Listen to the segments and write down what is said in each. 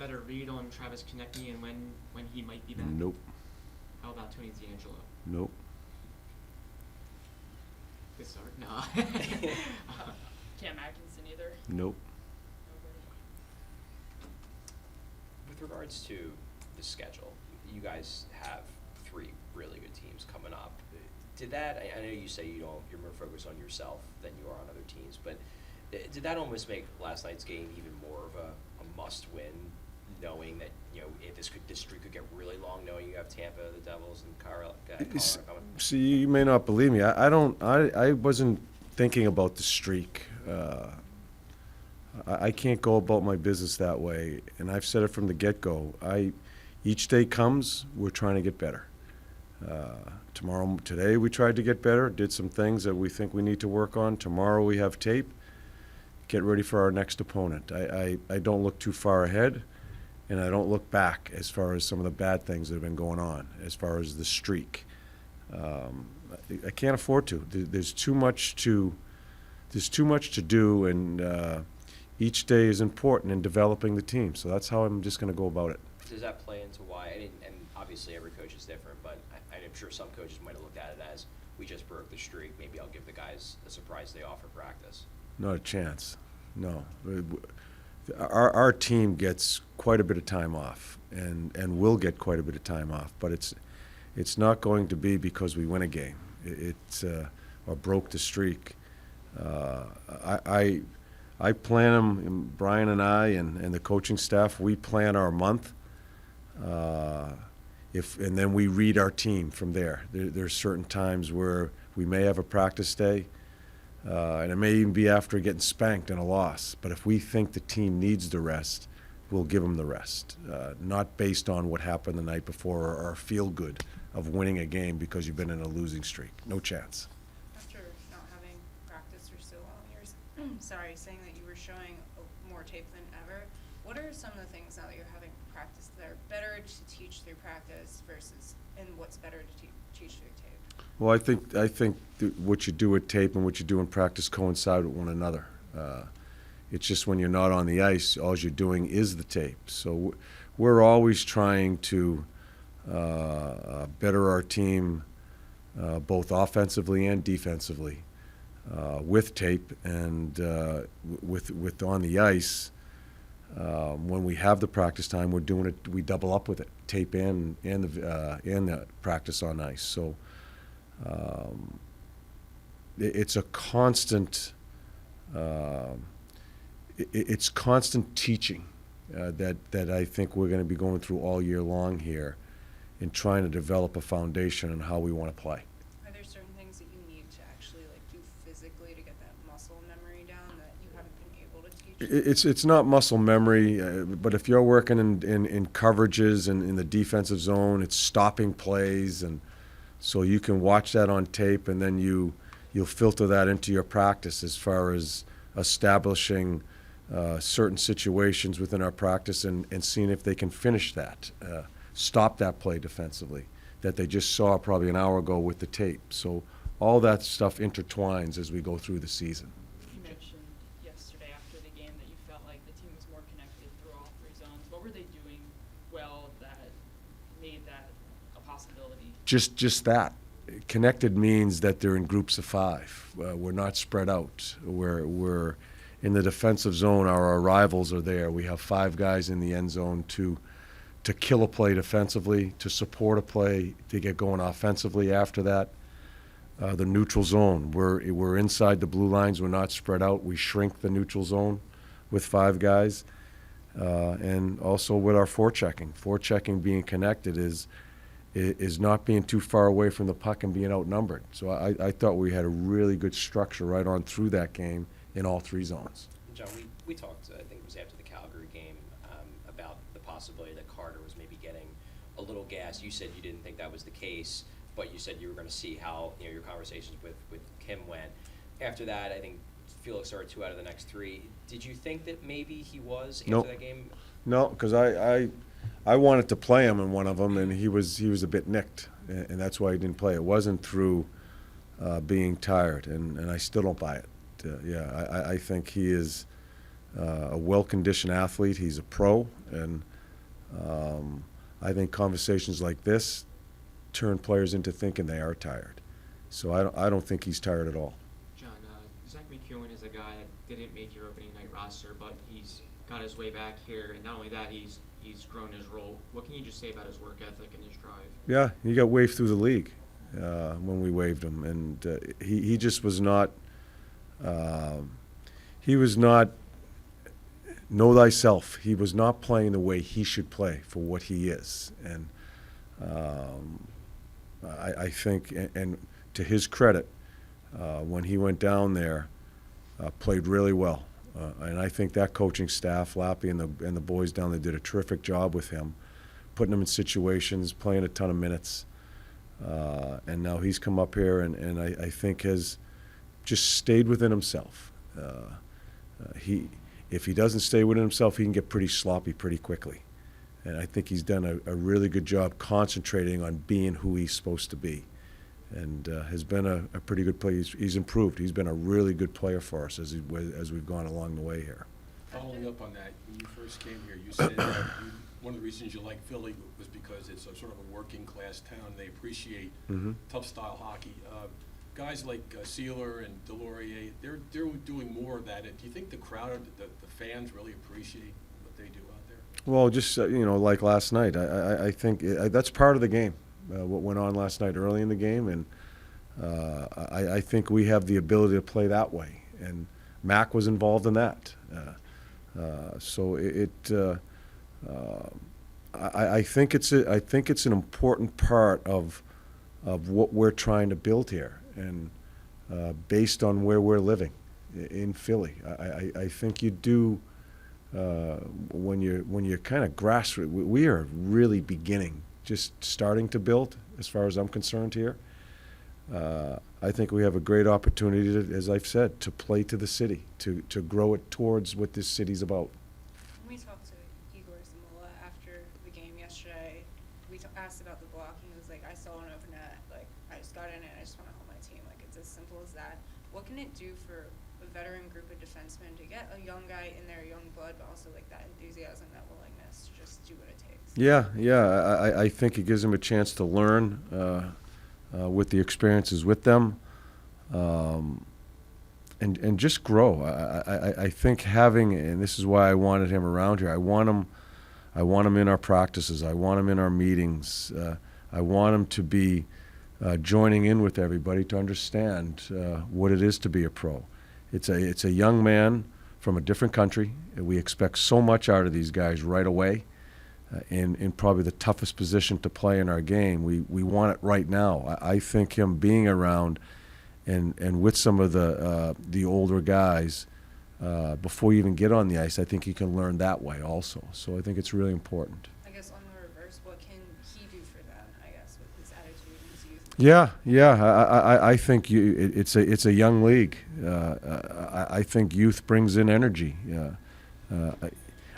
better read on Travis Konechny and when he might be back? Nope. How about Tony D'Angelo? Nope. Good start. No. Cam Atkinson either. Nope. Nobody. With regards to the schedule, you guys have 3 really good teams coming up. Did that? I know you say you're more focused on yourself than you are on other teams, but did that almost make last night's game even more of a must-win, knowing that if this streak could get really long, knowing you have Tampa, the Devils, and Colorado coming? See, you may not believe me. I wasn't thinking about the streak. I can't go about my business that way, and I've said it from the get-go. Each day comes, we're trying to get better. Today we tried to get better, did some things that we think we need to work on. Tomorrow we have tape. Get ready for our next opponent. I don't look too far ahead, and I don't look back as far as some of the bad things that have been going on, as far as the streak. I can't afford to. There's too much to do, and each day is important in developing the team. So that's how I'm just going to go about it. Does that play into why? And obviously every coach is different, but I'm sure some coaches might have looked at it as, we just broke the streak. Maybe I'll give the guys a surprise day off for practice. Not a chance. No. Our team gets quite a bit of time off, and will get quite a bit of time off. But it's not going to be because we win a game. Or broke the streak. I plan them. Brian and I and the coaching staff. We plan our month. And then we read our team from there. There's certain times where we may have a practice day. And it may even be after getting spanked in a loss. But if we think the team needs the rest, we'll give them the rest. Not based on what happened the night before or our feel-good of winning a game because you've been in a losing streak. No chance. After not having practiced for so long, you're saying that you were showing more tape than ever. What are some of the things now that you're having practice that are better to teach through practice and what's better to teach through tape? Well, I think what you do at tape and what you do in practice coincide with one another. It's just when you're not on the ice, all you're doing is the tape. So we're always trying to better our team, both offensively and defensively, with tape and with on the ice. When we have the practice time, we're doing it. We double up with it, tape and the practice on ice. So. It's a constant. It's constant teaching that I think we're going to be going through all year long here, in trying to develop a foundation on how we want to play. Are there certain things that you need to actually do physically to get that muscle memory down that you haven't been able to teach? It's not muscle memory, but if you're working in coverages and in the defensive zone, it's stopping plays, and so you can watch that on tape, and then you'll filter that into your practice as far as establishing certain situations within our practice and seeing if they can finish that, stop that play defensively that they just saw probably an hour ago with the tape. So all that stuff intertwines as we go through the season. You mentioned yesterday after the game that you felt like the team was more connected through all 3 zones. What were they doing well that made that a possibility? Just that. Connected means that they're in groups of 5. We're not spread out. We're in the defensive zone. Our rivals are there. We have 5 guys in the end zone to kill a play defensively, to support a play, to get going offensively after that. The neutral zone, we're inside the blue lines. We're not spread out. We shrink the neutral zone with 5 guys. And also with our forechecking. Forechecking being connected is not being too far away from the puck and being outnumbered. So I thought we had a really good structure right on through that game in all 3 zones. John, we talked, I think it was after the Calgary game, about the possibility that Carter was maybe getting a little gas. You said you didn't think that was the case, but you said you were going to see how your conversations with Kim went. After that, I think Felix started 2 out of the next 3. Did you think that maybe he was after that game? No, because I wanted to play him in one of them, and he was a bit nicked, and that's why he didn't play. It wasn't through being tired, and I still don't buy it. I think he is a well-conditioned athlete. He's a pro, and I think conversations like this turn players into thinking they are tired. So I don't think he's tired at all. John, Zach McEwen is a guy that didn't make your opening night roster, but he's got his way back here, and not only that, he's grown his role. What can you just say about his work ethic and his drive? Yeah, he got waved through the league when we waived him, and he just was not. He was not. Know thyself. He was not playing the way he should play for what he is, and I think, and to his credit, when he went down there, played really well. And I think that coaching staff, Lappy and the boys down there, did a terrific job with him, putting him in situations, playing a ton of minutes. And now he's come up here and I think has just stayed within himself. If he doesn't stay within himself, he can get pretty sloppy pretty quickly. And I think he's done a really good job concentrating on being who he's supposed to be. And has been a pretty good player. He's improved. He's been a really good player for us as we've gone along the way here. Following up on that, when you first came here, you said that one of the reasons you like Philly was because it's a sort of a working class town. They appreciate tough style hockey. Guys like Sealer and Delorier, they're doing more of that. Do you think the crowd, the fans really appreciate what they do out there? Well, just like last night, I think that's part of the game. What went on last night early in the game, and I think we have the ability to play that way. And Mac was involved in that, so I think it's an important part of what we're trying to build here, and based on where we're living in Philly, I think you do. When you're kind of grassroots, we are really beginning, just starting to build, as far as I'm concerned here. I think we have a great opportunity, as I've said, to play to the city, to grow it towards what this city's about. When we talked to Igor Zamola after the game yesterday, we asked about the blocking. He was like, I saw an open net, like, I just got in it, I just want to help my team. Like, it's as simple as that. What can it do for a veteran group of defensemen to get a young guy in there, young blood, but also like that enthusiasm, that willingness to just do what it takes? Yeah. I think it gives them a chance to learn with the experiences with them, and just grow. I think having, and this is why I wanted him around here. I want him in our practices. I want him in our meetings. I want him to be joining in with everybody to understand what it is to be a pro. It's a young man from a different country. We expect so much out of these guys right away. In probably the toughest position to play in our game. We want it right now. I think him being around and with some of the older guys before you even get on the ice, I think you can learn that way also. So I think it's really important. I guess on the reverse, what can he do for them, I guess, with his attitude and his youth? Yeah. I think it's a young league. I think youth brings in energy.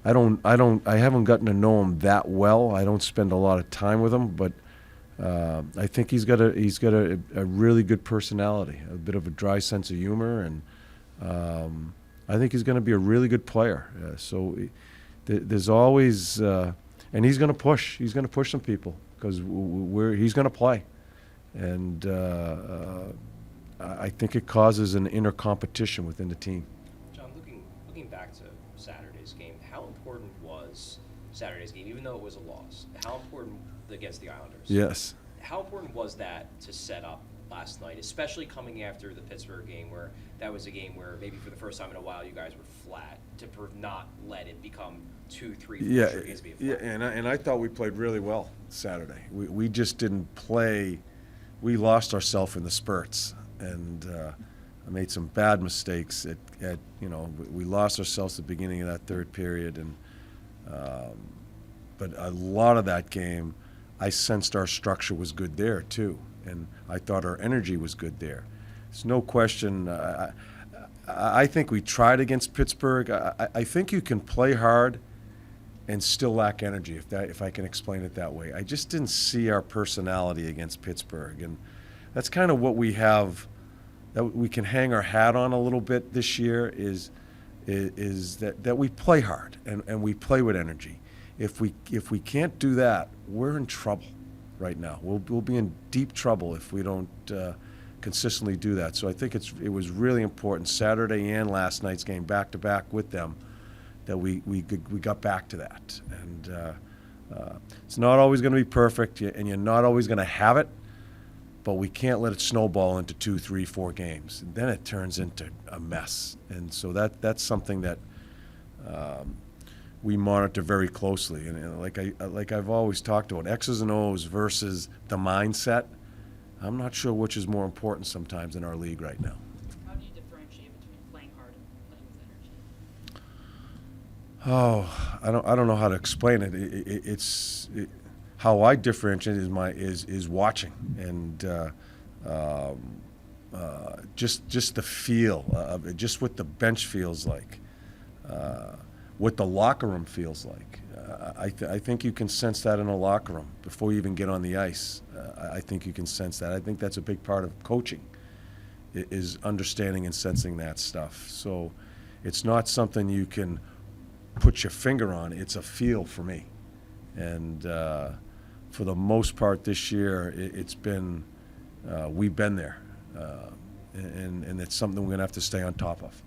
I haven't gotten to know him that well. I don't spend a lot of time with him, but I think he's got a really good personality, a bit of a dry sense of humor, and I think he's going to be a really good player. So there's always, and he's going to push. He's going to push some people because he's going to play, and I think it causes an inner competition within the team. John, looking back to Saturday's game, how important was Saturday's game, even though it was a loss? How important against the Islanders? Yes. How important was that to set up last night, especially coming after the Pittsburgh game, where that was a game where maybe for the first time in a while you guys were flat, to not let it become 2, 3, 4 straight games being flat? Yeah, and I thought we played really well Saturday. We just didn't play. We lost ourselves in the spurts, and I made some bad mistakes. We lost ourselves at the beginning of that third period, and but a lot of that game, I sensed our structure was good there too, and I thought our energy was good there. There's no question. I think we tried against Pittsburgh. I think you can play hard and still lack energy, if I can explain it that way. I just didn't see our personality against Pittsburgh, and that's kind of what we have. That we can hang our hat on a little bit this year is that we play hard and we play with energy. If we can't do that, we're in trouble right now. We'll be in deep trouble if we don't consistently do that. So I think it was really important Saturday and last night's game back to back with them that we got back to that. And it's not always going to be perfect, and you're not always going to have it, but we can't let it snowball into 2, 3, 4 games. And then it turns into a mess. And so that's something that we monitor very closely. And like I've always talked about, X's and O's versus the mindset. I'm not sure which is more important sometimes in our league right now. How do you differentiate between playing hard and playing with energy? Oh, I don't know how to explain it. How I differentiate is watching and just the feel of it, just what the bench feels like, what the locker room feels like. I think you can sense that in a locker room before you even get on the ice. I think you can sense that. I think that's a big part of coaching, is understanding and sensing that stuff. So it's not something you can put your finger on. It's a feel for me. And for the most part this year, it's been, we've been there. And it's something we're going to have to stay on top of.